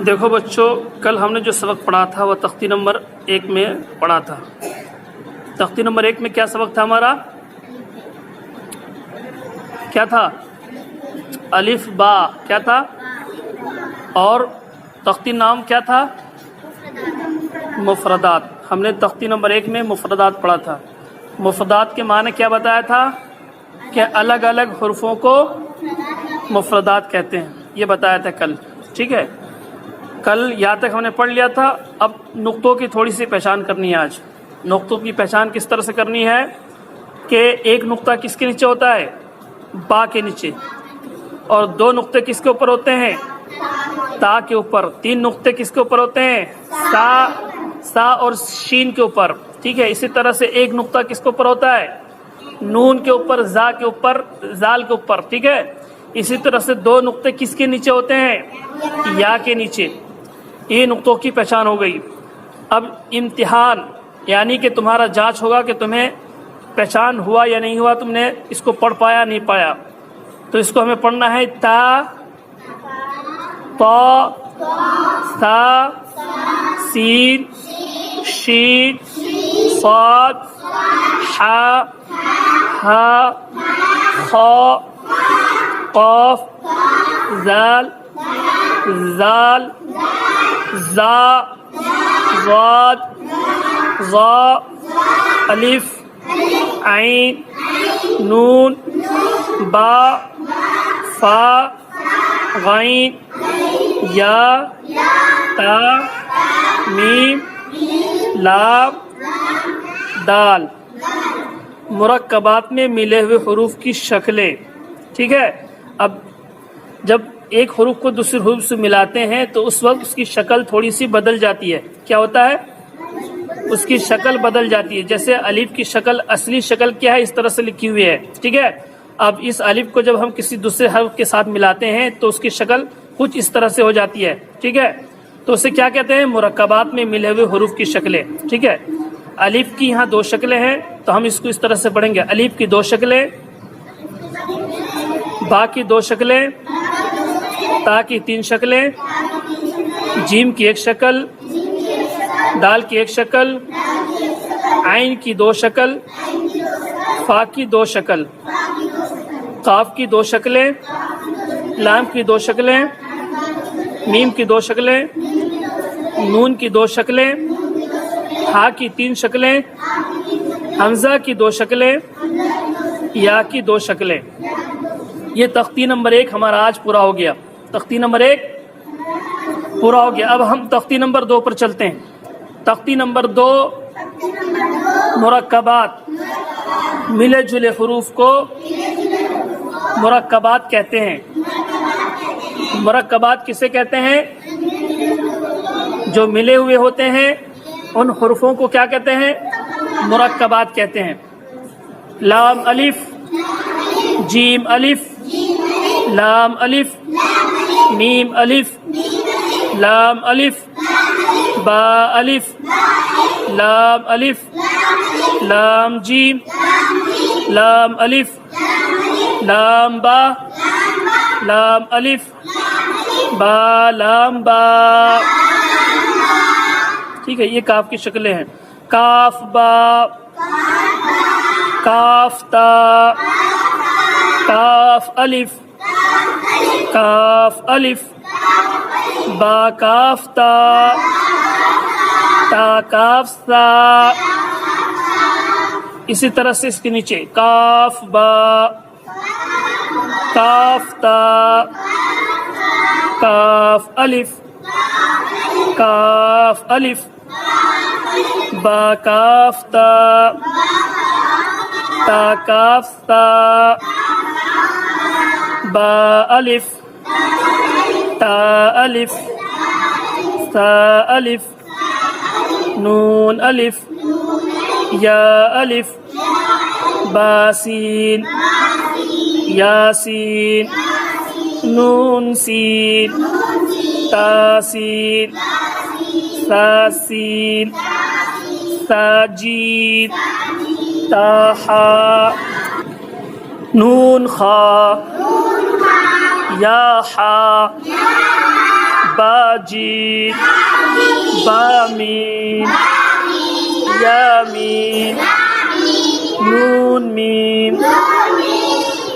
دیکھو بچوں، کل ہم نے جو سبق پڑھا تھا وہ تختی نمبر 1 میں پڑھا تھا۔ تختی نمبر 1 میں کیا سبق تھا ہمارا؟ کیا تھا؟ الف با کیا تھا؟ اور تختی نام کیا تھا؟ مفردات۔ ہم نے تختی نمبر 1 میں مفردات پڑھا تھا۔ مفردات کے معنی کیا بتایا تھا؟ کہ الگ الگ حروفوں کو مفردات کہتے ہیں، یہ بتایا تھا کل، ٹھیک ہے؟ کل یہاں تک ہم نے پڑھ لیا تھا۔ اب نقطوں کی تھوڑی سی پہچان کرنی ہے۔ آج نقطوں کی پہچان کس طرح سے کرنی ہے کہ ایک نقطہ کس کے نیچے ہوتا ہے؟ با کے نیچے، اور 2 نقطے کس کے اوپر ہوتے ہیں؟ تا کے اوپر۔ 3 نقطے کس کے اوپر ہوتے ہیں؟ سا اور شین کے اوپر، ٹھیک ہے؟ اسی طرح سے ایک نقطہ کس کے اوپر ہوتا ہے؟ نون کے اوپر، زا کے اوپر، زال کے اوپر، ٹھیک ہے؟ اسی طرح سے 2 نقطے کس کے نیچے ہوتے ہیں؟ یا کے نیچے۔ یہ نقطوں کی پہچان ہو گئی۔ اب امتحان یعنی کہ تمہارا جانچ ہوگا کہ تمہیں پہچان ہوا یا نہیں ہوا، تم نے اس کو پڑھ پایا نہیں پایا۔ تو اس کو ہمیں پڑھنا ہے تا، طا، ثا، سین، شین، صاد، حا، ہا، خا، قاف، زال، زال، زا، ضاد، ظا، الف، عین، نون، با، فا، غین، یا، تا، میم، لام، دال۔ مرکبات میں ملے ہوئے حروف کی شکلیں، ٹھیک ہے؟ اب جب ایک حروف کو دوسرے حروف سے ملاتے ہیں تو اس وقت اس کی شکل تھوڑی سی بدل جاتی ہے۔ کیا ہوتا ہے؟ اس کی شکل بدل جاتی ہے۔ جیسے الف کی شکل، اصلی شکل کیا ہے؟ اس طرح سے لکھی ہوئی ہے، ٹھیک ہے؟ اب اس الف کو جب ہم کسی دوسرے حرف کے ساتھ ملاتے ہیں تو اس کی شکل کچھ اس طرح سے ہو جاتی ہے، ٹھیک ہے؟ تو اسے کیا کہتے ہیں؟ مرکبات میں ملے ہوئے حروف کی شکلیں، ٹھیک ہے؟ الف کی یہاں 2 شکلیں ہیں تو ہم اس کو اس طرح سے پڑھیں گے۔ الف کی 2 شکلیں، با کی 2 شکلیں، تا کی 3 شکلیں، جیم کی 1 شکل، دال کی 1 شکل، عین کی 2 شکل، فا کی 2 شکل، قاف کی 2 شکلیں، لام کی 2 شکلیں، میم کی 2 شکلیں، نون کی 2 شکلیں، ہا کی 3 شکلیں، حمزہ کی 2 شکلیں، یا کی 2 شکلیں۔ یہ تختی نمبر 1 ہمارا آج پورا ہو گیا۔ تختی نمبر 1 پورا ہو گیا۔ اب ہم تختی نمبر 2 پر چلتے ہیں۔ تختی نمبر 2 مرکبات، ملے جلے حروف کو مرکبات کہتے ہیں۔ مرکبات کسے کہتے ہیں؟ جو ملے ہوئے ہوتے ہیں ان حروفوں کو کیا کہتے ہیں؟ مرکبات کہتے ہیں۔ لام الف، جیم الف، لام الف، میم الف، لام الف، با الف، لام الف، لام جیم، لام الف، لام با، لام الف، با لام با، ٹھیک ہے؟ یہ کاف کی شکلیں ہیں۔ کاف با، کاف تا، کاف الف، کاف الف، با کاف تا، تا کاف سا۔ اسی طرح سے اس کے نیچے کاف با، کاف تا، کاف الف، کاف الف، با کاف تا، تا کاف سا، با الف، تا الف، سا الف، نون الف، یا الف، با سین، یا سین، نون سین، تا سین، سا سین، سا جیم، تا حا، نون خا، یا حا، باجیم بامیم یامیم نون میم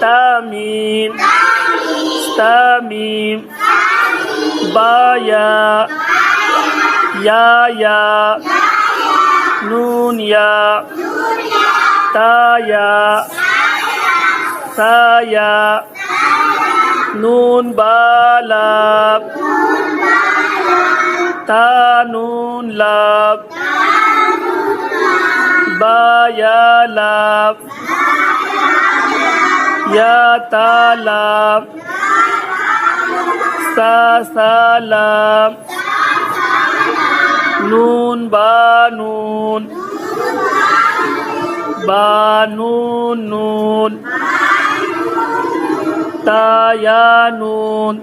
تامیم ستامیم بایا یا نون یا تایا سایا نون بالاب تا نون لاب با یا لاب یا تالاب سا لام نون بانون بانون نون تا یا نون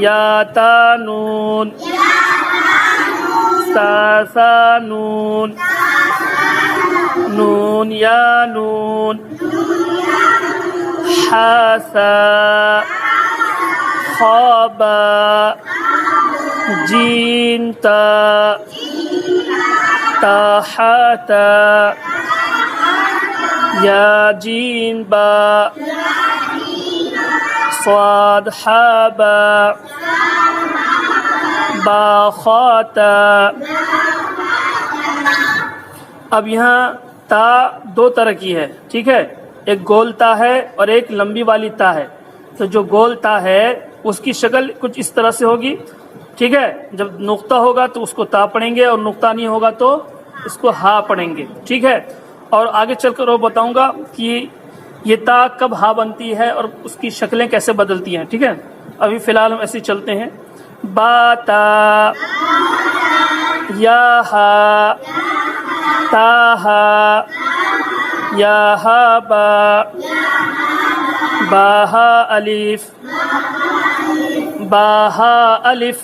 یا تانون سا نون نون یا نون حاسا خوابا جین تا تاحاتا یا جین با صاد حابا با خاتا. اب یہاں تا دو طرح کی ہے، ٹھیک ہے، ایک گول تا ہے اور ایک لمبی والی تا ہے. تو جو گول تا ہے اس کی شکل کچھ اس طرح سے ہوگی، ٹھیک ہے، جب نقطہ ہوگا تو اس کو تا پڑھیں گے اور نقطہ نہیں ہوگا تو اس کو ہا پڑھیں گے، ٹھیک ہے. اور آگے چل کر وہ بتاؤں گا کہ یہ تا کب ہا بنتی ہے اور اس کی شکلیں کیسے بدلتی ہیں، ٹھیک ہے. ابھی فی الحال ہم ایسے چلتے ہیں. با تا یا ہا تا ہا یا ہا با با ہا الف با ہا الف.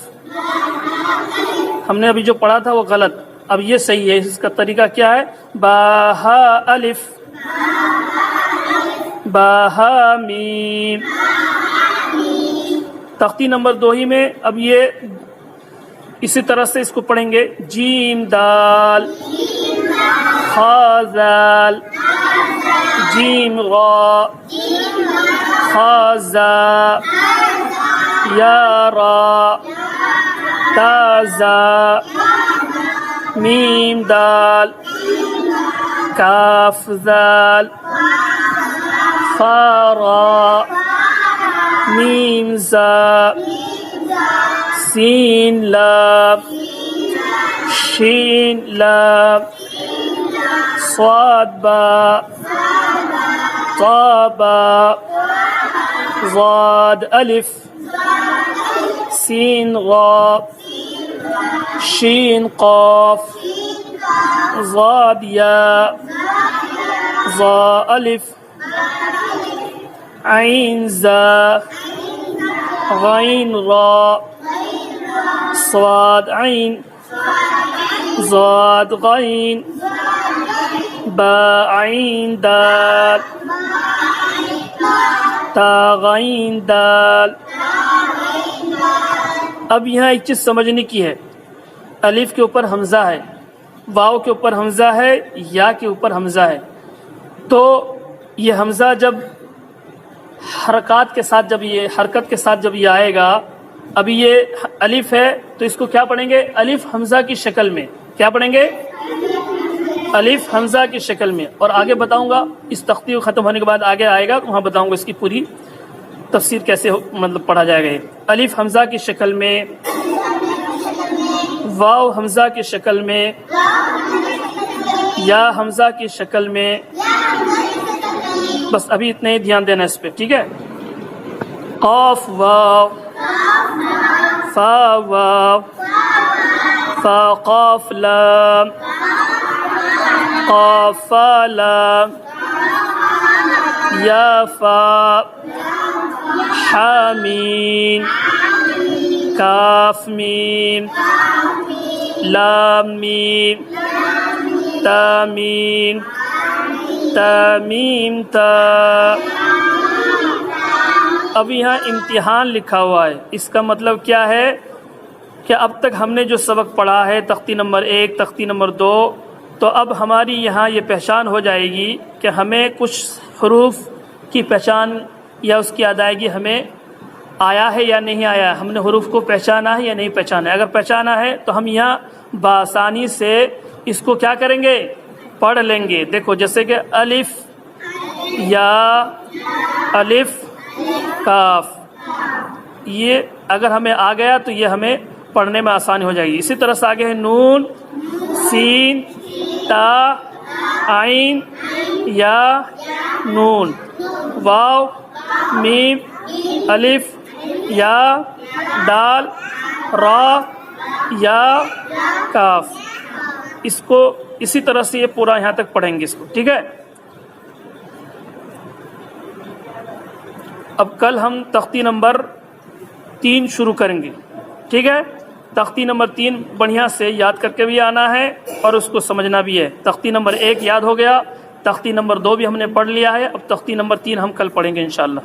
ہم نے ابھی جو پڑھا تھا وہ غلط، اب یہ صحیح ہے. اس کا طریقہ کیا ہے؟ با ہا الف با ہا میم. تختی نمبر 2 ہی میں اب یہ اسی طرح سے اس کو پڑھیں گے. جیم دال خا زال جیم غا خا زا یا را تا زا میم دال کاف زال فا را میم زا سین لام شین لام صاد با طا با ضاد الف سین غا شین قاف ضاد یا ضا الف عین زا غین را صاد عین ضاد غین با عین دال تا غین دال. اب یہاں ایک چیز سمجھنے کی ہے. الف کے اوپر حمزہ ہے، واو کے اوپر حمزہ ہے، یا کے اوپر حمزہ ہے. تو یہ حمزہ جب حرکت کے ساتھ جب یہ آئے گا، ابھی یہ الف ہے تو اس کو کیا پڑھیں گے؟ الف حمزہ کی شکل میں. کیا پڑھیں گے؟ الف حمزہ کی شکل میں. اور آگے بتاؤں گا، اس تختی کو ختم ہونے کے بعد آگے آئے گا، وہاں بتاؤں گا اس کی پوری تفسیر کیسے مطلب پڑھا جائے گا. الف حمزہ کی شکل میں، واو حمزہ کی شکل میں، یا حمزہ کی شکل میں. بس ابھی اتنے ہی دھیان دینا اس پہ، ٹھیک ہے. قاف واو فا واو فا قاف لام قاف فا لام یا فا حامین کاف میم لام میم تا میم تا میم تا. اب یہاں امتحان لکھا ہوا ہے، اس کا مطلب کیا ہے کہ اب تک ہم نے جو سبق پڑھا ہے تختی نمبر 1 تختی نمبر 2، تو اب ہماری یہاں یہ پہچان ہو جائے گی کہ ہمیں کچھ حروف کی پہچان یا اس کی ادائیگی ہمیں آیا ہے یا نہیں آیا ہے، ہم نے حروف کو پہچانا ہے یا نہیں پہچانا ہے۔ اگر پہچانا ہے تو ہم یہاں بآسانی سے اس کو کیا کریں گے، پڑھ لیں گے۔ دیکھو جیسے کہ الف یا الف کاف، یہ اگر ہمیں آ گیا تو یہ ہمیں پڑھنے میں آسانی ہو جائے گی۔ اسی طرح سے آگے ہے نون سین تا عین یا نون، واو میم الف یا دال را یا کاف، اس کو اسی طرح سے یہ پورا یہاں تک پڑھیں گے اس کو، ٹھیک ہے۔ اب کل ہم تختی نمبر 3 شروع کریں گے، ٹھیک ہے۔ تختی نمبر 3 بڑھیا سے یاد کر کے بھی آنا ہے اور اس کو سمجھنا بھی ہے۔ تختی نمبر 1 یاد ہو گیا، تختی نمبر 2 بھی ہم نے پڑھ لیا ہے، اب تختی نمبر 3 ہم کل پڑھیں گے انشاءاللہ۔